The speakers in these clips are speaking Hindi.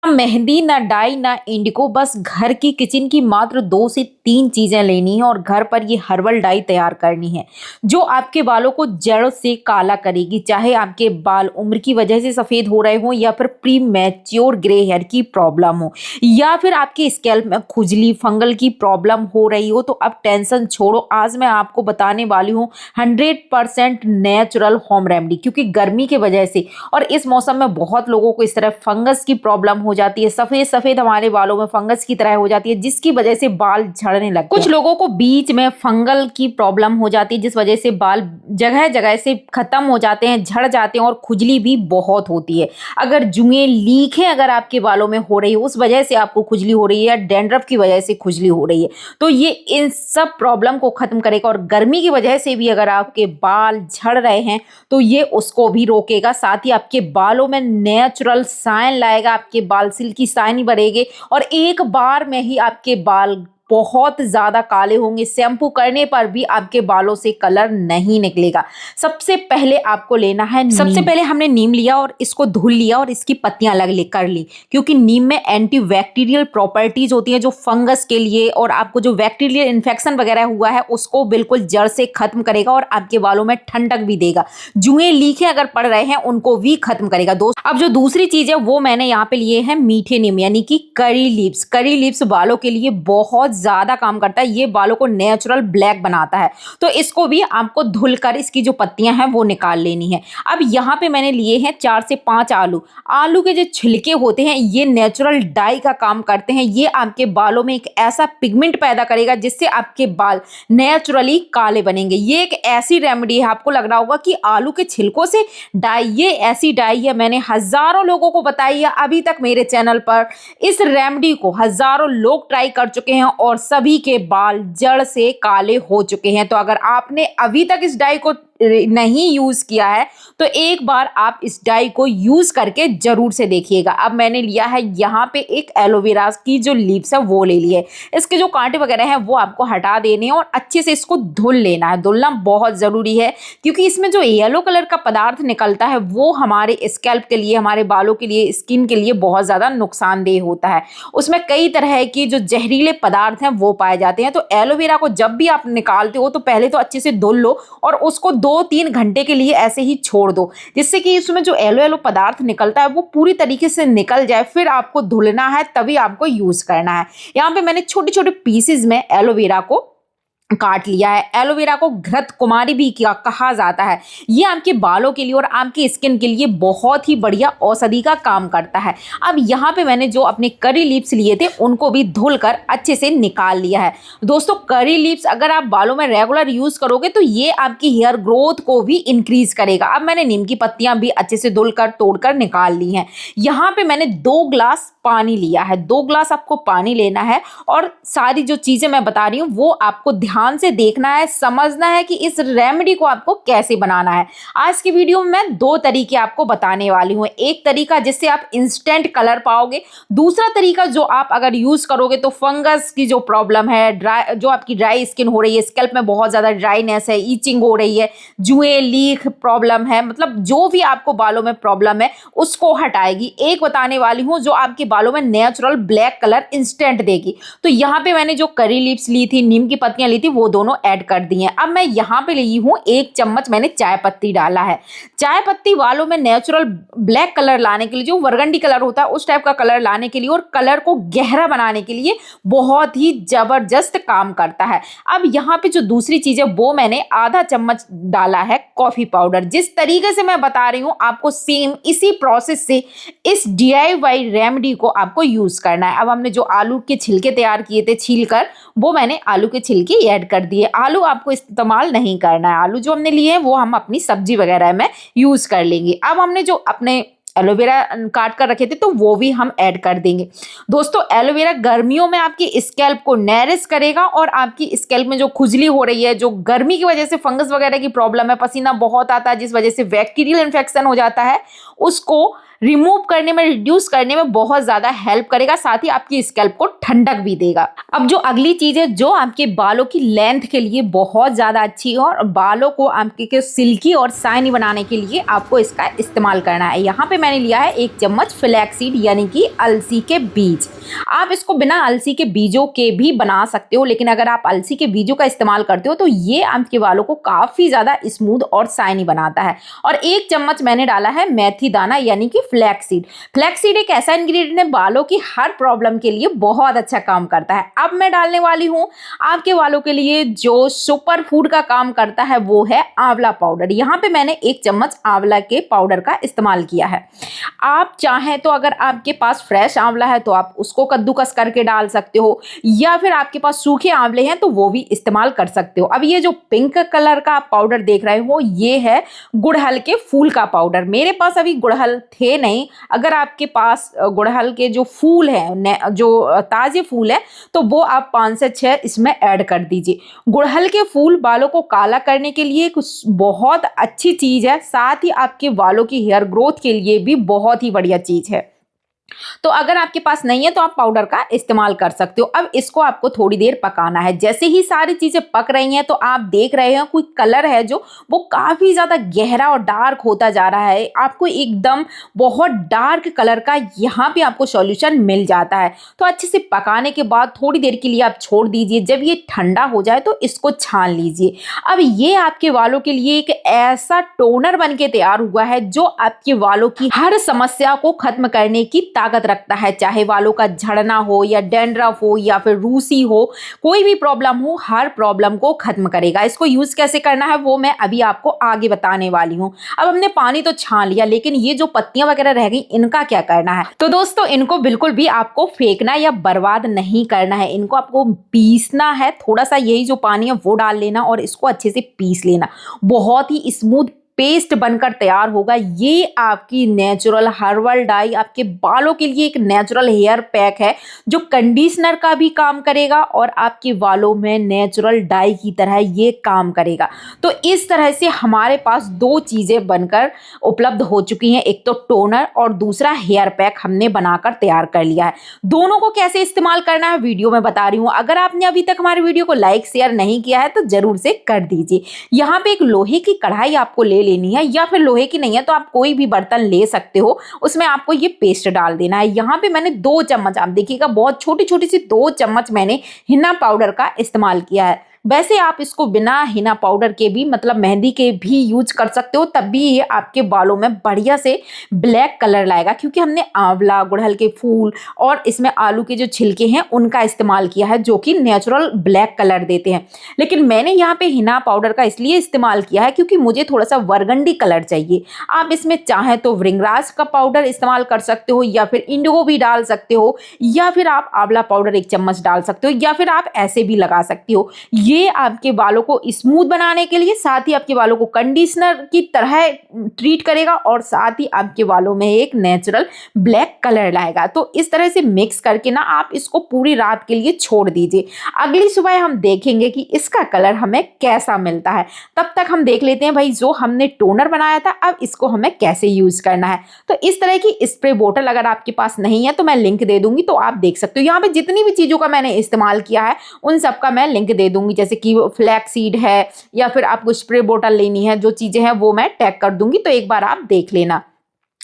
मेहंदी ना डाई ना इंडिगो, बस घर की किचन की मात्र 2 से 3 चीजें लेनी है और घर पर ये हर्बल डाई तैयार करनी है जो आपके बालों को जड़ से काला करेगी। चाहे आपके बाल उम्र की वजह से सफेद हो रहे हो या फिर प्री मैच्योर ग्रे हेयर की प्रॉब्लम हो या फिर आपके स्कैल्प में खुजली फंगल की प्रॉब्लम हो रही हो, तो अब टेंशन छोड़ो। आज मैं आपको बताने वाली हूँ 100% नेचुरल होम रेमेडी, क्योंकि गर्मी की वजह से और इस मौसम में बहुत लोगों को इस तरह फंगस की प्रॉब्लम हो जाती है, सफेद सफेद हमारे बालों में फंगस की तरह हो जाती है, जिसकी वजह से बाल झड़ने लगते हैं। कुछ लोगों को बीच में फंगल की प्रॉब्लम हो जाती है जिस वजह से बाल जगह जगह से खत्म हो जाते हैं, झड़ जाते हैं और खुजली भी बहुत होती है। अगर जुएं लीखें अगर आपके बालों में हो रही है, उस वजह से आपको खुजली हो रही है या डैंड्रफ की वजह से खुजली हो रही है, तो ये इन सब प्रॉब्लम को खत्म करेगा। और गर्मी की वजह से भी अगर आपके बाल झड़ रहे हैं तो ये उसको भी रोकेगा। साथ ही आपके बालों में नेचुरल शाइन लाएगा, आपके बाल सिल्की शाइनी बढ़ेंगे और एक बार में ही आपके बाल बहुत ज्यादा काले होंगे। शैम्पू करने पर भी आपके बालों से कलर नहीं निकलेगा। सबसे पहले आपको लेना है नीम। सबसे पहले हमने नीम लिया और इसको धुल लिया और इसकी पत्तियां कर ली, क्योंकि नीम में एंटी बैक्टीरियल प्रॉपर्टीज होती हैं जो फंगस के लिए और आपको जो बैक्टीरियल इन्फेक्शन वगैरह हुआ है उसको बिल्कुल जड़ से खत्म करेगा और आपके बालों में ठंडक भी देगा। जुएं लीखे अगर पड़ रहे हैं उनको भी खत्म करेगा। दोस्त, अब जो दूसरी चीज है वो मैंने यहाँ पे लिए हैं मीठे नीम, यानी कि करी लीव्स। करी लीव्स बालों के लिए बहुत ज्यादा काम करता है, ये बालों को नेचुरल ब्लैक बनाता है। तो इसको भी आपको धुलकर इसकी जो पत्तियां हैं वो निकाल लेनी है। अब यहाँ पे मैंने लिए हैं 4 से 5 आलू। आलू के जो छिलके होते हैं ये नेचुरल डाई का काम करते हैं। ये आपके बालों में एक ऐसा पिगमेंट पैदा करेगा जिससे आपके बाल नेचुरली काले बनेंगे। ये एक ऐसी रेमेडी है, आपको लग रहा होगा कि आलू के छिलकों से डाई, ये ऐसी डाई है, मैंने हजारों लोगों को बताई है। अभी तक मेरे चैनल पर इस रेमेडी को हजारों लोग ट्राई कर चुके हैं और सभी के बाल जड़ से काले हो चुके हैं। तो अगर आपने अभी तक इस डाई को नहीं यूज किया है तो एक बार आप इस डाई को यूज करके जरूर से देखिएगा। अब मैंने लिया है यहाँ पे एक एलोवेरा की जो लीव्स है वो ले ली है। इसके जो कांटे वगैरह हैं वो आपको हटा देने हैं और अच्छे से इसको धुल लेना है। धुलना बहुत जरूरी है क्योंकि इसमें जो येलो कलर का पदार्थ निकलता है वो हमारे स्कैल्प के लिए, हमारे बालों के लिए, स्किन के लिए बहुत ज्यादा नुकसानदेह होता है। उसमें कई तरह की जो जहरीले पदार्थ हैं वो पाए जाते हैं। तो एलोवेरा को जब भी आप निकालते हो तो पहले तो अच्छे से धुल लो और उसको 2-3 घंटे के लिए ऐसे ही छोड़ दो, जिससे कि इसमें जो येलो येलो पदार्थ निकलता है वो पूरी तरीके से निकल जाए। फिर आपको धुलना है, तभी आपको यूज करना है। यहाँ पे मैंने छोटे छोटे पीसेस में एलोवेरा को काट लिया है। एलोवेरा को घृत कुमारी भी कहा जाता है। ये आपके बालों के लिए और आपकी स्किन के लिए बहुत ही बढ़िया औषधि का काम करता है। अब यहाँ पे मैंने जो अपने करी लीव्स लिए थे उनको भी धुलकर अच्छे से निकाल लिया है। दोस्तों, करी लीव्स अगर आप बालों में रेगुलर यूज करोगे तो ये आपकी हेयर ग्रोथ को भी इंक्रीज करेगा। अब मैंने नीम की पत्तियां भी अच्छे से धुलकर तोड़कर निकाल ली हैं। यहाँ पे मैंने 2 ग्लास पानी लिया है। 2 ग्लास आपको पानी लेना है और सारी जो चीजें मैं बता रही हूँ वो आपको ध्यान से देखना है, समझना है कि इस रेमेडी को आपको कैसे बनाना है। आज की वीडियो में मैं 2 तरीके आपको बताने वाली हूँ। एक तरीका जिससे आप इंस्टेंट कलर पाओगे, दूसरा तरीका जो आप अगर यूज करोगे तो फंगस की जो प्रॉब्लम है, जो आपकी ड्राई स्किन हो रही है, स्कैल्प में बहुत ज्यादा ड्राइनेस है, ईचिंग हो रही है, जुएं लीक प्रॉब्लम है, मतलब जो भी आपको बालों में प्रॉब्लम है उसको हटाएगी। एक बताने वाली हूँ जो आपके बालों में नेचुरल ब्लैक कलर इंस्टेंट देगी। तो यहाँ पे मैंने जो करी लीव्स ली थी, नीम की पत्तियां ली थी, वो दोनों ऐड कर दी हैं। अब मैं यहाँ पे ली हूँ 1 चम्मच मैंने चाय पत्ती डाला है। चाय पत्ती बालों में नेचुरल ब्लैक कलर लाने के लिए, जो वर्गंडी कलर होता है उस टाइप का कलर लाने के लिए और कलर को गहरा बनाने के लिए बहुत ही जबरदस्त काम करता है। अब यहाँ पे जो दूसरी चीज है वो मैंने आधा चम्मच डाला है कॉफी पाउडर। जिस तरीके से मैं बता रही हूँ आपको सेम इसी प्रोसेस से इस DIY रेमेडी को आपको यूज करना है। अब हमने जो आलू के छिलके तैयार किए थे छील कर, वो मैंने आलू के छिलके ऐड कर दिए। आलू आपको इस्तेमाल नहीं करना है, आलू जो हमने लिए हैं वो हम अपनी सब्जी वगैरह में यूज कर लेंगे। अब हमने जो अपने एलोवेरा काट कर रखे थे तो वो भी हम ऐड कर देंगे। दोस्तों, एलोवेरा गर्मियों में आपकी स्कैल्प को नरिश करेगा और आपकी स्कैल्प में जो खुजली हो रही है, जो गर्मी की वजह से फंगस वगैरह की प्रॉब्लम है, पसीना बहुत आता है जिस वजह से बैक्टीरियल इन्फेक्शन हो जाता है, उसको रिमूव करने में, रिड्यूस करने में बहुत ज़्यादा हेल्प करेगा, साथ ही आपकी स्कैल्प को ठंडक भी देगा। अब जो अगली चीज़ है जो आपके बालों की लेंथ के लिए बहुत ज़्यादा अच्छी है और बालों को आपके सिल्की और शाइनी बनाने के लिए आपको इसका इस्तेमाल करना है। यहाँ पे मैंने लिया है 1 चम्मच फ्लैक्सीड यानी कि अलसी के बीज। आप इसको बिना अलसी के बीजों के भी बना सकते हो, लेकिन अगर आप अलसी के बीजों का इस्तेमाल करते हो तो ये आपके बालों को काफ़ी ज़्यादा स्मूथ और शाइनी बनाता है। और 1 चम्मच मैंने डाला है मेथी दाना यानी कि फ्लैक्सीड। फ्लैक्सीड एक ऐसा इंग्रेडिएंट है बालों की हर प्रॉब्लम के लिए बहुत अच्छा काम करता है। अब मैं डालने वाली हूँ आपके बालों के लिए जो सुपर फूड का काम करता है, वो है आंवला पाउडर। यहाँ पे मैंने 1 चम्मच आंवला के पाउडर का इस्तेमाल किया है। आप चाहें तो अगर आपके पास फ्रेश आंवला है तो आप उसको कद्दूकस करके डाल सकते हो, या फिर आपके पास सूखे आंवले हैं तो वो भी इस्तेमाल कर सकते हो। अब ये जो पिंक कलर का आप पाउडर देख रहे हो ये है गुड़हल के फूल का पाउडर। मेरे पास अभी गुड़हल थे नहीं, अगर आपके पास गुड़हल के जो फूल हैं, जो ताजे फूल है, तो वो आप 5 से 6 इसमें ऐड कर दीजिए। गुड़हल के फूल बालों को काला करने के लिए कुछ बहुत अच्छी चीज़ है, साथ ही आपके बालों की हेयर ग्रोथ के लिए भी बहुत ही बढ़िया चीज़ है। तो अगर आपके पास नहीं है तो आप पाउडर का इस्तेमाल कर सकते हो। अब इसको आपको थोड़ी देर पकाना है। जैसे ही सारी चीजें पक रही हैं तो आप देख रहे हो कोई कलर है जो वो काफी ज्यादा गहरा और डार्क होता जा रहा है। आपको एकदम बहुत डार्क कलर का यहाँ पे आपको सॉल्यूशन मिल जाता है। तो अच्छे से पकाने के बाद थोड़ी देर के लिए आप छोड़ दीजिए। जब ये ठंडा हो जाए तो इसको छान लीजिए। अब ये आपके बालों के लिए एक ऐसा टोनर बन के तैयार हुआ है जो आपके बालों की हर समस्या को खत्म करने की ताकत रखता है। चाहे बालों का झड़ना हो या डैंड्रफ हो या फिर रूसी हो, कोई भी प्रॉब्लम हो, हर प्रॉब्लम को खत्म करेगा। इसको यूज कैसे करना है वो मैं अभी आपको आगे बताने वाली हूँ। अब हमने पानी तो छान लिया, लेकिन ये जो पत्तियां वगैरह रह गई इनका क्या करना है? तो दोस्तों इनको बिल्कुल भी आपको फेंकना या बर्बाद नहीं करना है। इनको आपको पीसना है। थोड़ा सा यही जो पानी है वो डाल लेना और इसको अच्छे से पीस लेना। बहुत ही स्मूथ पेस्ट बनकर तैयार होगा। ये आपकी नेचुरल हर्बल डाई आपके बालों के लिए एक नेचुरल हेयर पैक है जो कंडीशनर का भी काम करेगा और आपके बालों में नेचुरल डाई की तरह ये काम करेगा। तो इस तरह से हमारे पास 2 चीज़ें बनकर उपलब्ध हो चुकी हैं, एक तो टोनर और दूसरा हेयर पैक हमने बनाकर तैयार कर लिया है। दोनों को कैसे इस्तेमाल करना है वीडियो में बता रही हूँ। अगर आपने अभी तक हमारे वीडियो को लाइक शेयर नहीं किया है तो जरूर से कर दीजिए। यहाँ पे एक लोहे की कढ़ाई आपको लेनी है, या फिर लोहे की नहीं है तो आप कोई भी बर्तन ले सकते हो। उसमें आपको ये पेस्ट डाल देना है। यहाँ पे मैंने 2 चम्मच, आप देखिएगा बहुत छोटी छोटी सी 2 चम्मच मैंने हिना पाउडर का इस्तेमाल किया है। वैसे आप इसको बिना हिना पाउडर के भी, मतलब मेहंदी के भी यूज कर सकते हो, तब भी ये आपके बालों में बढ़िया से ब्लैक कलर लाएगा, क्योंकि हमने आंवला, गुड़हल के फूल और इसमें आलू के जो छिलके हैं उनका इस्तेमाल किया है जो कि नेचुरल ब्लैक कलर देते हैं। लेकिन मैंने यहाँ पे हिना पाउडर का इसलिए इस्तेमाल किया है क्योंकि मुझे थोड़ा सा बरगंडी कलर चाहिए। आप इसमें चाहें तो भृंगराज का पाउडर इस्तेमाल कर सकते हो, या फिर इंडिगो भी डाल सकते हो, या फिर आप आंवला पाउडर 1 चम्मच डाल सकते हो, या फिर आप ऐसे भी लगा सकते हो। ये आपके बालों को स्मूथ बनाने के लिए, साथ ही आपके बालों को कंडीशनर की तरह ट्रीट करेगा और साथ ही आपके बालों में एक नेचुरल ब्लैक कलर लाएगा। तो इस तरह से मिक्स करके ना आप इसको पूरी रात के लिए छोड़ दीजिए। अगली सुबह हम देखेंगे कि इसका कलर हमें कैसा मिलता है। तब तक हम देख लेते हैं भाई जो हमने टोनर बनाया था अब इसको हमें कैसे यूज करना है। तो इस तरह की स्प्रे बोतल अगर आपके पास नहीं है तो मैं लिंक दे दूंगी, तो आप देख सकते हो। यहाँ पे जितनी भी चीजों का मैंने इस्तेमाल किया है उन सब का मैं लिंक दे दूंगी, जैसे कि फ्लैक्स सीड है या फिर आपको स्प्रे बोतल लेनी है, जो चीजें हैं वो मैं टैग कर दूंगी, तो एक बार आप देख लेना।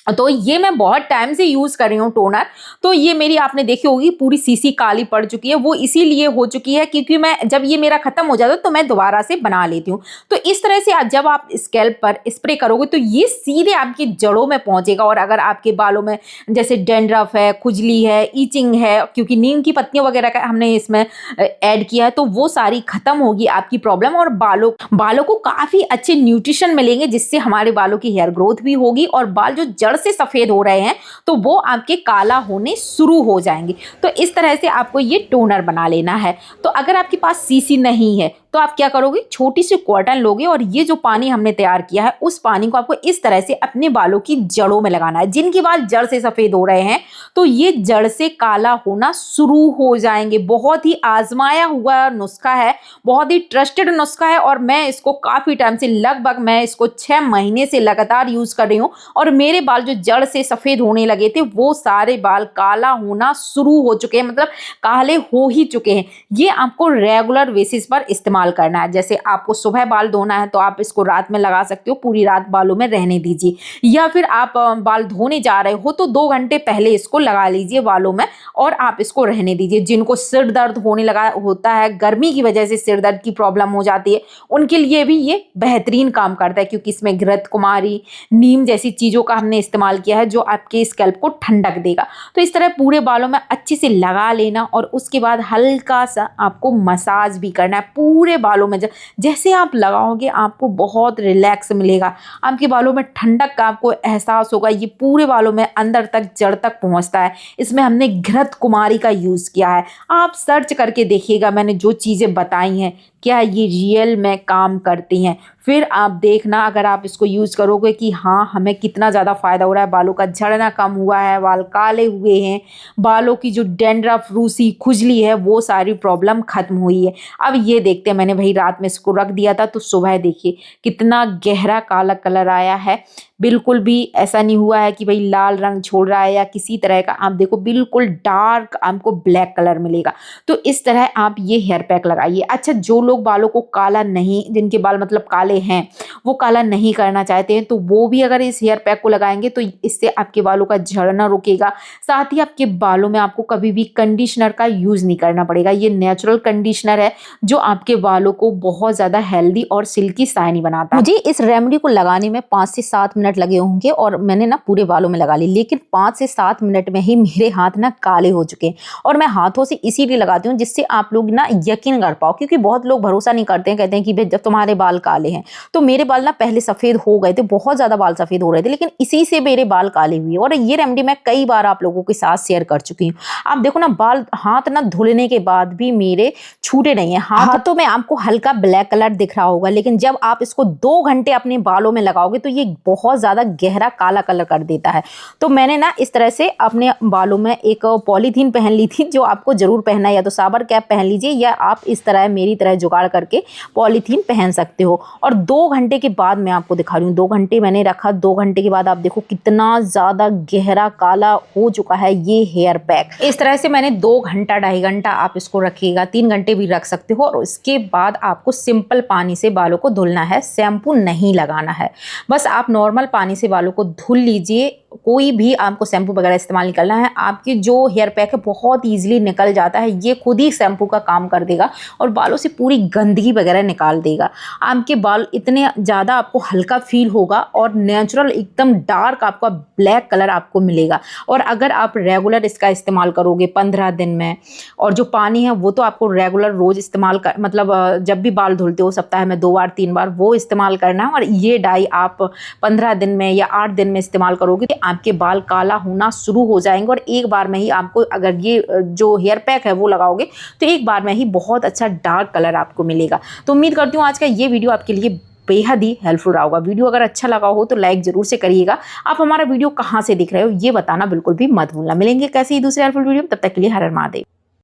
तो ये मैं बहुत टाइम से यूज कर रही हूँ टोनर। तो ये मेरी आपने देखी होगी पूरी सीसी काली पड़ चुकी है, वो इसीलिए हो चुकी है क्योंकि मैं जब ये मेरा खत्म हो जाता है तो मैं दोबारा से बना लेती हूँ। तो इस तरह से जब आप स्कैल्प पर स्प्रे करोगे तो ये सीधे आपकी जड़ों में पहुंचेगा। और अगर आपके बालों में जैसे डैंड्रफ है, खुजली है, ईचिंग है, क्योंकि नीम की पत्तियां वगैरह का हमने इसमें ऐड किया है, तो वो सारी खत्म होगी आपकी प्रॉब्लम और बालों को काफी अच्छे न्यूट्रिशन मिलेंगे, जिससे हमारे बालों की हेयर ग्रोथ भी होगी और बाल जो जड़ से सफेद हो रहे हैं तो वो आपके काला होने शुरू हो जाएंगे। तो इस तरह से आपको ये टोनर बना लेना है। तो अगर आपके पास सीसी नहीं है तो आप क्या करोगे, छोटी सी कॉटन लोगे और ये जो पानी हमने तैयार किया है उस पानी को आपको इस तरह से अपने बालों की जड़ों में लगाना है। जिनके बाल जड़ से सफेद हो रहे हैं तो ये जड़ से काला होना शुरू हो जाएंगे। बहुत ही आजमाया हुआ नुस्खा है, बहुत ही ट्रस्टेड नुस्खा है और मैं इसको काफी टाइम से, लगभग मैं इसको 6 महीने से लगातार यूज कर रही हूँ और मेरे बाल जो जड़ से सफेद होने लगे थे वो सारे बाल काला होना शुरू हो चुके हैं, मतलब काले हो ही चुके हैं। ये आपको रेगुलर बेसिस पर इस्तेमाल करना है। जैसे आपको सुबह बाल धोना है तो आप इसको रात में लगा सकते हो, पूरी रात बालों में रहने दीजिए, या फिर आप बाल धोने जा रहे हो तो 2 घंटे पहले इसको लगा लीजिए बालों में और आप इसको रहने दीजिए। जिनको सिर दर्द होने लगा होता है, गर्मी की वजह से सिर दर्द की प्रॉब्लम हो जाती है, उनके लिए भी ये बेहतरीन काम करता है क्योंकि इसमें घृत कुमारी, नीम जैसी चीज़ों का हमने इस्तेमाल किया है जो आपके स्कैल्प को ठंडक देगा। तो इस तरह पूरे बालों में अच्छे से लगा लेना और उसके बाद हल्का सा आपको मसाज भी करना है पूरे बालों में। जैसे आप लगाओगे आपको बहुत रिलैक्स मिलेगा, आपके बालों में ठंडक का आपको एहसास होगा। ये पूरे बालों में अंदर तक, जड़ तक पहुंचता है। इसमें हमने घृत कुमारी का यूज़ किया है। आप सर्च करके देखिएगा, मैंने जो चीज़ें बताई हैं क्या ये रियल में काम करती हैं। फिर आप देखना अगर आप इसको यूज़ करोगे कि हाँ हमें कितना ज़्यादा फ़ायदा हो रहा है। बालों का झड़ना कम हुआ है, बाल काले हुए हैं, बालों की जो डैंड्रफ, रूसी, खुजली है वो सारी प्रॉब्लम खत्म हुई है। अब ये देखते हैं, मैंने भाई रात में इसको रख दिया था तो सुबह देखिए कितना गहरा काला कलर आया है। बिल्कुल भी ऐसा नहीं हुआ है कि भाई लाल रंग छोड़ रहा है या किसी तरह का। आप देखो बिल्कुल डार्क आपको ब्लैक कलर मिलेगा। तो इस तरह आप ये हेयर पैक लगाइए। अच्छा, जो लोग बालों को काला नहीं, जिनके बाल मतलब काले हैं, वो काला नहीं करना चाहते हैं तो वो भी अगर इस हेयर पैक को लगाएंगे तो इससे आपके बालों का झड़ना रुकेगा। साथ ही आपके बालों में आपको कभी भी कंडीशनर का यूज़ नहीं करना पड़ेगा। ये नेचुरल कंडीशनर है जो आपके बालों को बहुत ज़्यादा हेल्दी और सिल्की शाइनी बनाता है। मुझे इस रेमेडी को लगाने में 5 से 7 मिनट लगे होंगे और मैंने ना पूरे बालों में लगा ली, लेकिन 5 से 7 मिनट में ही मेरे हाथ ना काले हो चुके हैं। और मैं हाथों से इसीलिए लगाती हूँ जिससे आप लोग ना यकीन कर पाओ, क्योंकि बहुत लोग भरोसा नहीं करते हैं, कहते हैं कि भाई जब तुम्हारे बाल काले हैं। तो मेरे बाल ना पहले सफ़ेद हो गए थे, बहुत ज़्यादा बाल सफ़ेद हो रहे थे, लेकिन इसी से मेरे बाल काले हुए। और ये रेमेडी मैं कई बार आप लोगों के साथ शेयर कर चुकी हूँ। आप देखो ना, बाल हाथ ना धुलने के बाद भी मेरे छूटे नहीं है। हाथों में आपको हल्का ब्लैक कलर दिख रहा होगा, लेकिन जब आप इसको 2 घंटे अपने बालों में लगाओगे तो ये बहुत ज़्यादा गहरा काला कलर कर देता है। तो मैंने ना इस तरह से अपने बालों में एक पॉलीथीन पहन ली थी, जो आपको जरूर पहनना है, या तो साबर कैप पहन लीजिए या आप इस तरह मेरी तरह जुगाड़ करके पॉलीथीन पहन सकते हो। और 2 घंटे के बाद मैं आपको दिखा रही हूँ, 2 घंटे मैंने रखा, 2 घंटे के बाद आप देखो कितना ज़्यादा गहरा काला हो चुका है ये हेयर पैक। इस तरह से मैंने 2 घंटा, 2.5 घंटा आप इसको रखिएगा, 3 घंटे भी रख सकते हो। और इसके बाद आपको सिंपल पानी से बालों को धुलना है, शैम्पू नहीं लगाना है। बस आप नॉर्मल पानी से बालों को धुल लीजिए, कोई भी आपको शैम्पू वगैरह इस्तेमाल नहीं करना है। आपकी जो हेयर पैक है बहुत ईजिली निकल जाता है, ये खुद ही शैम्पू का काम कर देगा और बालों से पूरी गंदगी वगैरह निकाल देगा। आपके बाल इतने ज़्यादा आपको हल्का फील होगा और नेचुरल एकदम डार्क आपका ब्लैक कलर आपको मिलेगा। और अगर आप रेगुलर इसका इस्तेमाल करोगे 15 दिन में, और जो पानी है वो तो आपको रेगुलर रोज़ इस्तेमाल कर, मतलब जब भी बाल धुलते हो सप्ताह में 2 बार 3 बार वो इस्तेमाल करना है। और ये डाई आप 15 दिन में या 8 दिन में इस्तेमाल करोगे तो आपके बाल काला होना शुरू हो जाएंगे। और एक बार में ही आपको, अगर ये जो हेयर पैक है वो लगाओगे तो एक बार में ही बहुत अच्छा डार्क कलर आपको मिलेगा। तो उम्मीद करती हूँ आज का ये वीडियो आपके लिए बेहद ही हेल्पफुल रहा होगा। वीडियो अगर अच्छा लगा हो तो लाइक जरूर से करिएगा। आप हमारा वीडियो कहाँ से देख रहे हो ये बताना बिल्कुल भी मत भूलना। मिलेंगे कैसे ही दूसरे हेल्पफुल वीडियो, तब तक के लिए हर हर महादेव।